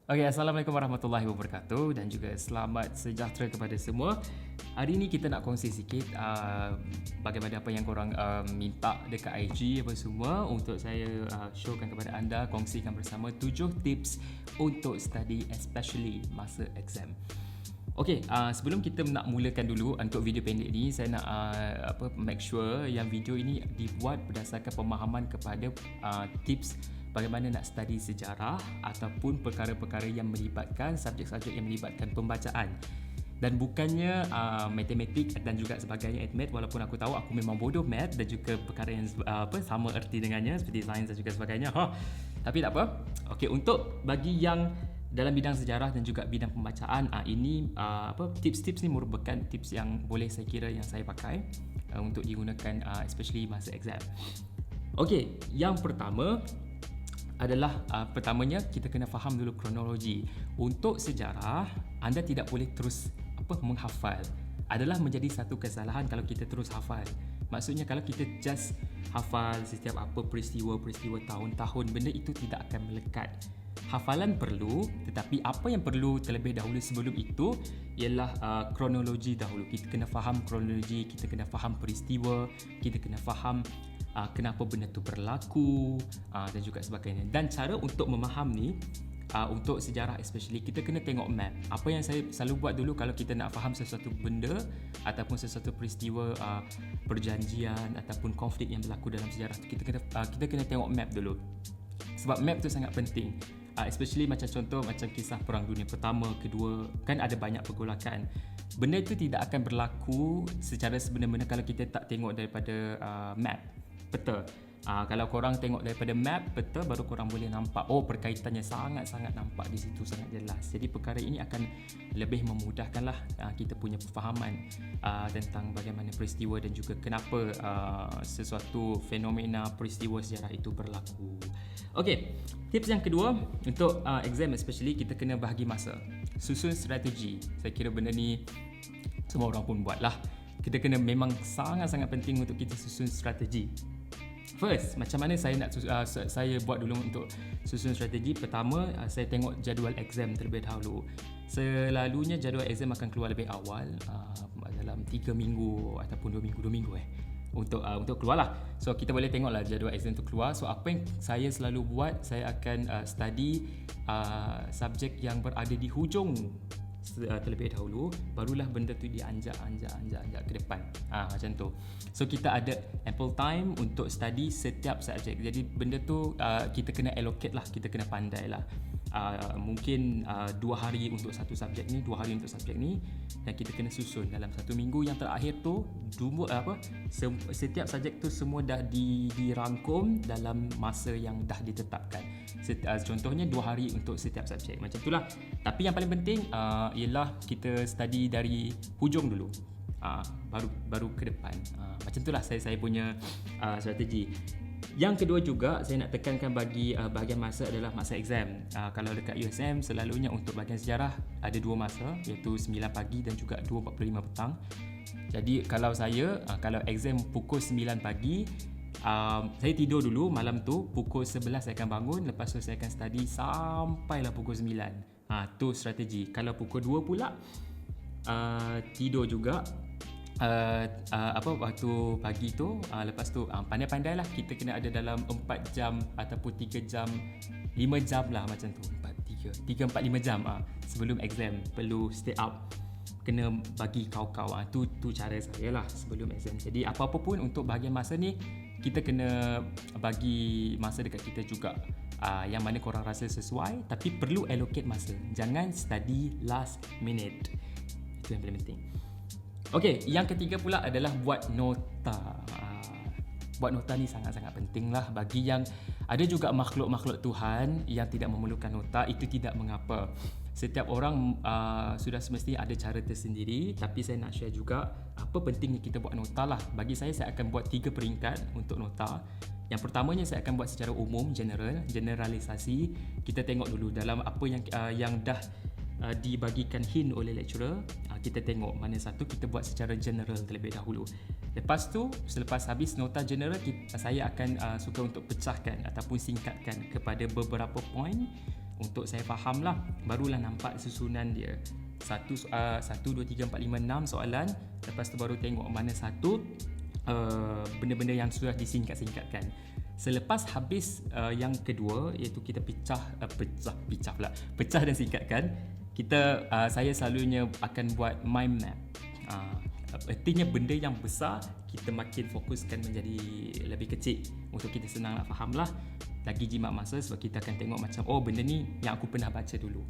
Okay, Assalamualaikum warahmatullahi wabarakatuh dan juga selamat sejahtera kepada semua. Hari ini kita nak kongsi sikit bagaimana apa yang korang minta dekat IG apa semua untuk saya showkan kepada anda, kongsikan bersama 7 tips untuk study especially masa exam. Okay, sebelum kita nak mulakan dulu untuk video pendek ni, saya nak make sure yang video ini dibuat berdasarkan pemahaman kepada tips bagaimana nak study sejarah ataupun perkara-perkara yang melibatkan subjek-subjek yang melibatkan pembacaan, dan bukannya matematik dan juga sebagainya admit, walaupun aku tahu aku memang bodoh math dan juga perkara yang sama erti dengannya seperti sains dan juga sebagainya, tapi tak apa. Okey, untuk bagi yang dalam bidang sejarah dan juga bidang pembacaan, ini tips-tips ni merupakan tips yang boleh saya kira yang saya pakai untuk digunakan especially masa exam. Okey, yang pertama adalah pertamanya kita kena faham dulu kronologi. Untuk sejarah, anda tidak boleh terus menghafal. Adalah menjadi satu kesalahan kalau kita terus hafal. Maksudnya kalau kita just hafal setiap peristiwa-peristiwa tahun-tahun, benda itu tidak akan melekat. Hafalan perlu, tetapi apa yang perlu terlebih dahulu sebelum itu ialah kronologi dahulu. Kita kena faham kronologi, kita kena faham peristiwa, kita kena faham kenapa benda tu berlaku dan juga sebagainya. Dan cara untuk memaham ni, untuk sejarah especially, kita kena tengok map. Apa yang saya selalu buat dulu kalau kita nak faham sesuatu benda ataupun sesuatu peristiwa, perjanjian ataupun konflik yang berlaku dalam sejarah tu, kita kena tengok map dulu. Sebab map tu sangat penting. Especially macam contoh macam kisah Perang Dunia Pertama, Kedua, kan ada banyak pergolakan. Benda itu tidak akan berlaku secara sebenar-benar kalau kita tak tengok daripada map, peta. Kalau korang tengok daripada map, peta, baru korang boleh nampak perkaitannya sangat-sangat nampak di situ, sangat jelas. Jadi perkara ini akan lebih memudahkanlah kita punya pemahaman tentang bagaimana peristiwa dan juga kenapa sesuatu fenomena peristiwa sejarah itu berlaku. Okey, tips yang kedua untuk exam especially, kita kena bahagi masa. Susun strategi. Saya kira benda ni semua orang pun buat lah. Kita kena, memang sangat-sangat penting untuk kita susun strategi. First, macam mana saya buat dulu untuk susun strategi? Pertama, saya tengok jadual exam terlebih dahulu. Selalunya jadual exam akan keluar lebih awal, dalam 3 minggu ataupun 2 minggu untuk keluar lah. So kita boleh tengok lah jadual exam tu keluar. So apa yang saya selalu buat, saya akan study subjek yang berada di hujung terlebih dahulu, barulah benda tu dianjak ke depan, macam tu. So kita ada ample time untuk study setiap subjek. Jadi benda tu kita kena allocate lah, kita kena pandai lah. Mungkin 2 hari untuk satu subjek ni, 2 hari untuk subjek ni, dan kita kena susun dalam 1 minggu yang terakhir tu setiap subjek tu semua dah dirangkum dalam masa yang dah ditetapkan. Contohnya 2 hari untuk setiap subjek, macam itulah. Tapi yang paling penting ialah kita study dari hujung dulu, baru ke depan. Macam itulah saya punya strategi. Yang kedua juga saya nak tekankan bagi bahagian masa adalah masa exam. Kalau dekat USM selalunya untuk bahagian sejarah ada 2 masa, iaitu 9 pagi dan juga 2.45 petang. Jadi kalau kalau exam pukul 9 pagi, saya tidur dulu malam tu, pukul 11 saya akan bangun, lepas tu saya akan study sampailah pukul 9. Tu strategi. Kalau pukul 2 pula tidur juga waktu pagi tu, lepas tu pandai-pandailah kita kena ada dalam 4 jam ataupun 3 jam, 5 jam lah macam tu, 3, 4, 5 jam sebelum exam perlu stay up, kena bagi kau-kau. Tu cara saya lah sebelum exam. Jadi apa-apa pun untuk bahagian masa ni, kita kena bagi masa dekat kita juga, yang mana korang rasa sesuai, tapi perlu allocate masa. Jangan study last minute. Itu yang paling penting. Okey, yang ketiga pula adalah buat nota. Buat nota ni sangat-sangat penting lah bagi yang ada juga makhluk-makhluk Tuhan yang tidak memerlukan nota. Itu tidak mengapa. Setiap orang sudah semestinya ada cara tersendiri, tapi saya nak share juga apa pentingnya kita buat nota lah. Bagi saya akan buat 3 peringkat untuk nota. Yang pertamanya saya akan buat secara umum, generalisasi. Kita tengok dulu dalam apa yang dah dibagikan hint oleh lecturer, kita tengok mana satu kita buat secara general terlebih dahulu. Lepas tu, selepas habis nota general, saya akan suka untuk pecahkan ataupun singkatkan kepada beberapa point untuk saya faham lah, barulah nampak susunan dia. 1, 2, 3, 4, 5, 6 soalan. Lepas tu baru tengok mana satu benda-benda yang sudah disingkat-singkatkan. Selepas habis yang kedua, iaitu kita pecah dan singkatkan, saya selalunya akan buat mind map. Artinya benda yang besar kita makin fokuskan menjadi lebih kecil untuk kita senang nak faham lah. Lagi jimat masa sebab kita akan tengok macam benda ni yang aku pernah baca dulu.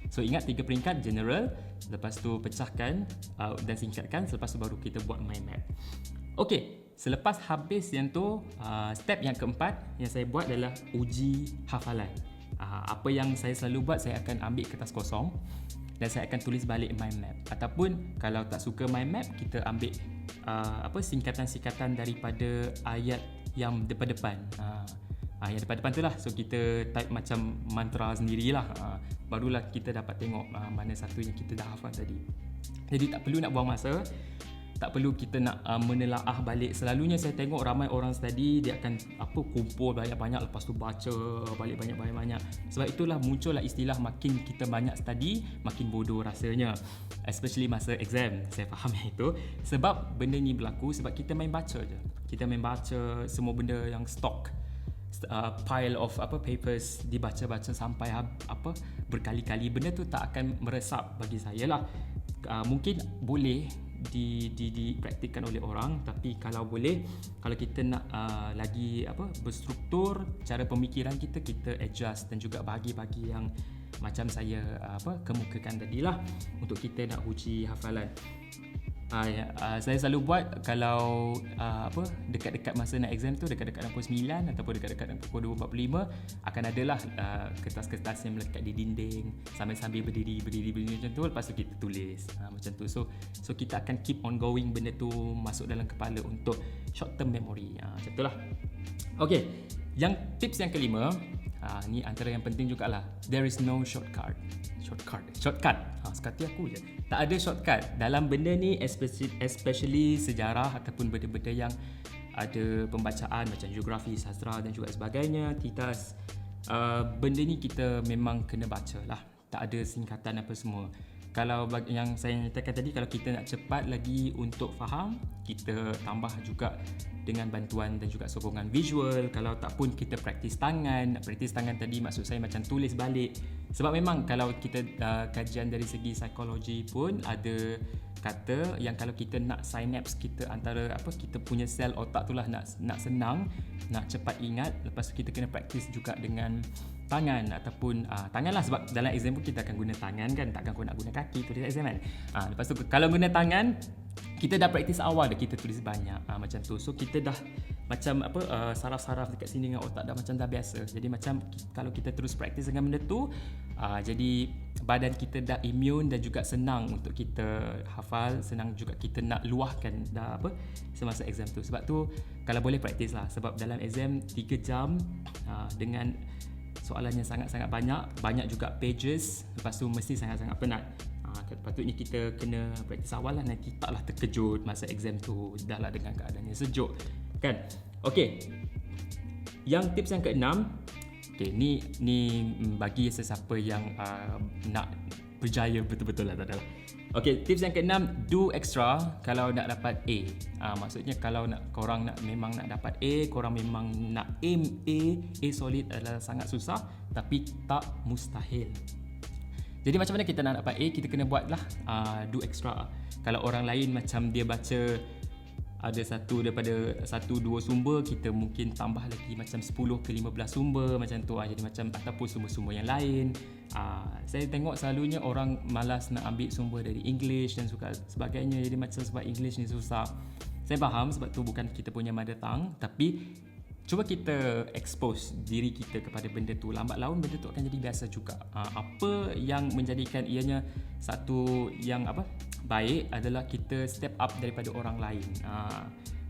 So ingat 3 peringkat: general, lepas tu pecahkan dan singkatkan, selepas tu baru kita buat mind map. Okey, selepas habis yang tu, step yang keempat yang saya buat adalah uji hafalan. Apa yang saya selalu buat, saya akan ambil kertas kosong dan saya akan tulis balik mind map. Ataupun kalau tak suka mind map, kita ambil singkatan-singkatan daripada ayat yang depan-depan. Yang depan-depan tu lah. So kita type macam mantra sendirilah. Barulah kita dapat tengok mana satu yang kita dah hafal tadi. Jadi tak perlu nak buang masa, tak perlu kita nak menelaah balik. Selalunya saya tengok ramai orang study, dia akan kumpul banyak-banyak, lepas tu baca balik banyak-banyak. Sebab itulah muncullah istilah makin kita banyak study, makin bodoh rasanya. Especially masa exam. Saya faham itu. Sebab benda ni berlaku sebab kita main baca je. Kita main baca semua benda yang stock. Pile of papers dibaca-baca sampai berkali-kali. Benda tu tak akan meresap bagi saya lah. Mungkin boleh dipraktikkan oleh orang, tapi kalau boleh, kalau kita nak lagi berstruktur cara pemikiran kita adjust dan juga bagi-bagi yang macam saya kemukakan tadilah untuk kita nak uji hafalan. Saya selalu buat kalau dekat-dekat masa nak exam tu, dekat-dekat pukul 9 ataupun dekat-dekat pukul 2.45, akan adalah kertas-kertas yang melekat di dinding sambil berdiri macam tu. Lepas tu kita tulis macam tu. So kita akan keep on going, benda tu masuk dalam kepala untuk short term memory. Macam tu lah. Okay, tips yang kelima, ni antara yang penting jugalah. There is no shortcut. Sekati aku je. Tak ada shortcut dalam benda ni, especially sejarah ataupun benda-benda yang ada pembacaan macam geografi, sastra dan juga sebagainya. Benda ni kita memang kena baca lah. Tak ada singkatan apa semua. Kalau yang saya nyatakan tadi, kalau kita nak cepat lagi untuk faham, kita tambah juga dengan bantuan dan juga sokongan visual. Kalau tak pun kita praktis tangan. Praktis tangan tadi maksud saya macam tulis balik. Sebab memang kalau kita kajian dari segi psikologi pun ada kata yang kalau kita nak synapse kita antara kita punya sel otak tu lah nak senang, nak cepat ingat, lepas tu kita kena praktis juga dengan tangan ataupun tangan lah, sebab dalam exam pun kita akan guna tangan kan, takkan kau nak guna kaki tulis exam kan. Lepas tu kalau guna tangan, kita dah praktis awal dah, kita tulis banyak macam tu. So kita dah macam saraf-saraf dekat sini dengan otak dah macam dah biasa. Jadi macam kalau kita terus praktis dengan benda tu, jadi badan kita dah immune dan juga senang untuk kita hafal, senang juga kita nak luahkan dah semasa exam tu. Sebab tu kalau boleh praktis lah, sebab dalam exam 3 jam dengan soalannya sangat-sangat banyak juga pages, lepas tu mesti sangat-sangat penat. Patutnya kita kena praktis awal lah, nanti taklah terkejut masa exam tu dah lah dengan keadaan yang sejuk kan. Okey, yang tips yang keenam, ni bagi sesiapa yang nak berjaya betul-betul lah, tak adalah. Okey, tips yang keenam, do extra kalau nak dapat A. Maksudnya kalau korang memang nak dapat A, korang memang nak aim A solid adalah sangat susah tapi tak mustahil. Jadi macam mana kita nak dapat A, kita kena buatlah do extra. Kalau orang lain macam dia baca ada daripada 1-2 sumber, kita mungkin tambah lagi macam 10 ke 15 sumber macam tu. Jadi macam ataupun sumber-sumber yang lain. Saya tengok selalunya orang malas nak ambil sumber dari English dan sebagainya. Jadi macam sebab English ni susah. Saya faham sebab tu bukan kita punya mother tongue, tapi cuba kita expose diri kita kepada benda tu. Lambat laun benda tu akan jadi biasa juga. Apa yang menjadikan ianya satu yang baik adalah kita step up daripada orang lain.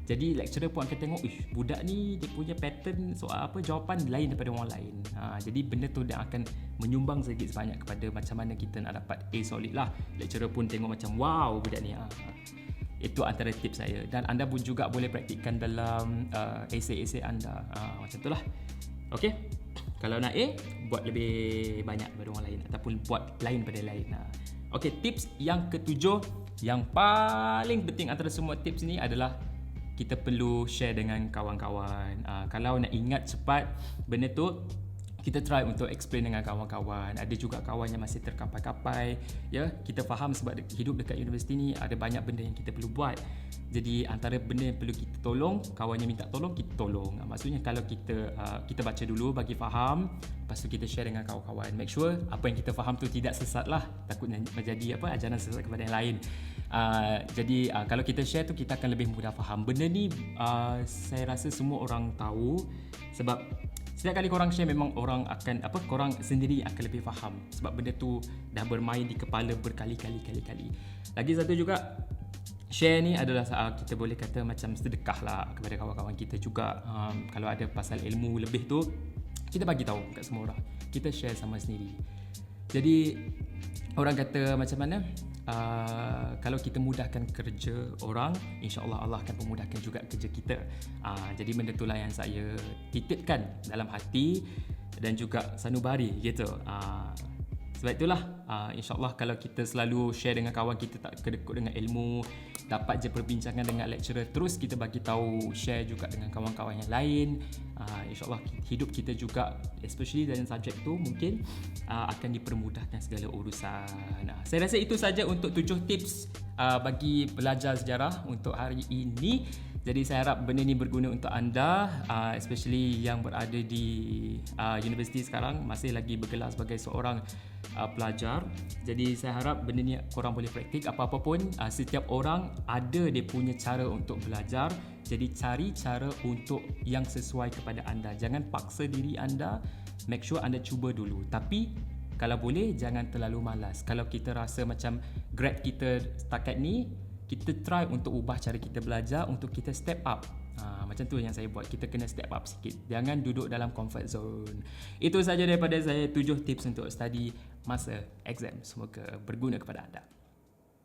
Jadi lecturer pun akan tengok, budak ni dia punya pattern soal jawapan lain daripada orang lain. Jadi benda tu dia akan menyumbang sedikit sebanyak kepada macam mana kita nak dapat A solid lah. Lecturer pun tengok macam wow budak ni. Itu antara tips saya, dan anda pun juga boleh praktikkan dalam esei-esei anda. Macam itulah. Okey. Kalau nak A, buat lebih banyak daripada orang lain ataupun buat lain pada lain. Okey, tips yang ketujuh, yang paling penting antara semua tips ni adalah kita perlu share dengan kawan-kawan. Kalau nak ingat cepat benda tu, kita try untuk explain dengan kawan-kawan. Ada juga kawan yang masih terkapai-kapai, ya. Kita faham sebab hidup dekat universiti ni ada banyak benda yang kita perlu buat. Jadi antara benda yang perlu kita tolong, kawan yang minta tolong, kita tolong. Maksudnya kalau kita baca dulu bagi faham, lepas tu kita share dengan kawan-kawan. Make sure apa yang kita faham tu tidak sesat lah. Takutnya menjadi ajaran sesat kepada yang lain. Jadi kalau kita share tu, kita akan lebih mudah faham. Benda ni saya rasa semua orang tahu, sebab setiap kali korang share memang orang akan korang sendiri akan lebih faham, sebab benda tu dah bermain di kepala berkali-kali. Lagi satu juga, share ni adalah kita boleh kata macam sedekah lah kepada kawan-kawan kita juga. Kalau ada pasal ilmu lebih tu, kita bagi tahu kat semua orang. Kita share sama sendiri. Jadi orang kata macam mana, kalau kita mudahkan kerja orang, insya-Allah Allah akan memudahkan juga kerja kita. Jadi benda itulah yang saya titipkan dalam hati dan juga sanubari gitu. Sebab itulah insya-Allah kalau kita selalu share dengan kawan kita, tak kedekut dengan ilmu, dapat je perbincangan dengan lecturer, terus kita bagi tahu, share juga dengan kawan-kawan yang lain, insya-Allah hidup kita juga, especially dalam subjek tu, mungkin akan dipermudahkan segala urusan. Saya rasa itu saja untuk 7 tips bagi belajar sejarah untuk hari ini. Jadi saya harap benda ni berguna untuk anda, especially yang berada di universiti sekarang, masih lagi bergelar sebagai seorang pelajar. Jadi saya harap benda ni korang boleh praktik. Apa-apa pun, setiap orang ada dia punya cara untuk belajar. Jadi cari cara untuk yang sesuai kepada anda. Jangan paksa diri anda. Make sure anda cuba dulu. Tapi kalau boleh, jangan terlalu malas. Kalau kita rasa macam grade kita setakat ni, kita try untuk ubah cara kita belajar untuk kita step up. Macam tu yang saya buat. Kita kena step up sikit. Jangan duduk dalam comfort zone. Itu saja daripada saya, 7 tips untuk study masa exam. Semoga berguna kepada anda.